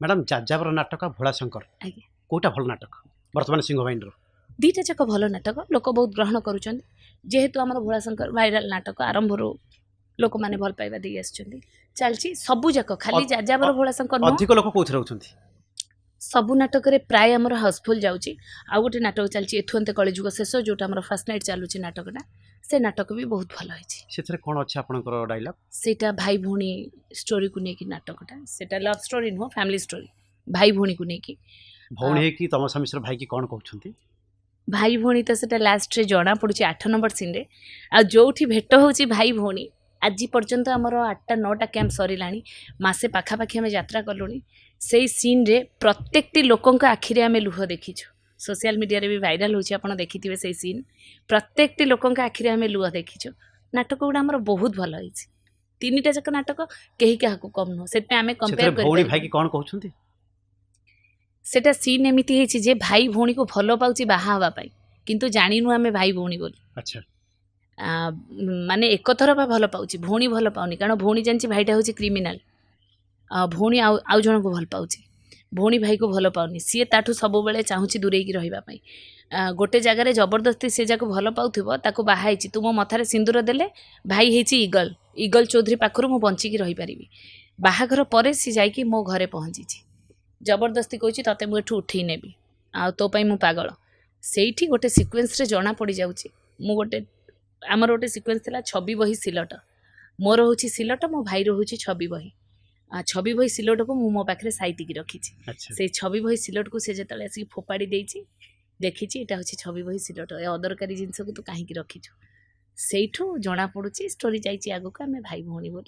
madam जाजाबर नाटक भोलाशंकर आज्ञा कोटा भल नाटक वर्तमान सिंहवाइन दुईटा जाक भल नाटक लोक बहुत ग्रहण करुँच जेहेतु आम भोलाशंकर भाइराल नाटक आरंभ लोक मैंने भल पाइबा दे चलती सबू जाक खाली जाजाबर भोलाशंकर नुह अधिक लोक कौन रोच सबू नाटक प्राय आमर हाउसफुल जाऊँगी आउ गोटे नाटक चलती एथुअंते कलिजुग शेष जोटा आम फास्ट नाइट चलुची नाटकटा से नाटक भी बहुत भल होती कौन अच्छे आपंकर डायलॉग सेटा भाई भौणी स्टोरी को लेकिन नाटकटा सेटा लव स्टोरी नुह फैमिली स्टोरी भाई भौणी को लेकिन भौणी की तम स्वामी भाई की कौन कहते भाई भौणी तो सेटा लास्ट रे जना पड़ुची 8 नंबर सीन रे आ जोठी भेट होची भाई भौणी आज पर्यंत आमर 8टा 9टा कैंप सरिलाणी मासे पाखापाखि आम यात्रा कलुणी से सीन रे प्रत्येकटी लोकंक आखिरे आम लुह देखीछु सोशल मीडिया रे भी वायरल होची आपण देखिथिबे से सीन प्रत्येकटी लोकंक आखिरे आम लुह देखीछु नाटक गुडा आमर बहुत भल होईछि तीनटा जक नाटक केही काहाकू कम नो सेते आमे कंपेयर कर भौणी भाई की कौन कहते सेटा सीन एमिति हेछि जे भाई भौणी को भलो पाउची बाहा हवा पाई किंतु जानिनु आमे भाई भौणी बोली अच्छा माने एक थर बा भल पाउची भौणी भल पाउनी कारण भौणी जानची भाईटा होची क्रिमिनल भौणी आउ जन को भल पाउची भौणी भाई को भल पाउनी सी ताठू सब बेले चाहूची दूरेकी रहिबा पई गोटे जगार जबरदस्ती से जाको भल पाउथिबो ताको बाहाइची तुम मथारे सिंदूर देले भाई हेची ईगल ईगल चौधरी पाखरु मु बंचिकी रही पारिबी बाहाघर परे सी जाइकी मो घरे पहुँची जबरदस्ती कहूँ तते मु एठू उठेई नेबी आ तो पई मु पागल सेठी गोटे सिक्वेन्स रे जना पड़ी जाउची मु गोटे आमर गोटे सिक्वेन्स थिला छवि बही सिलट मोर होची सिलट मो भाई रो होची छवि बही छवि बही सिलट को मु मो पाखरे साइती की रखी से छवि बही सिलट को से जेतले आसी फोपाड़ी देइची देखिची एटा होची छवि बही सिलट ए अदरकारी जिंस को तू काहे की रखीछु सेठू जना पड़ुची स्टोरी जाइची आगो को आमे भाई भौणी बोली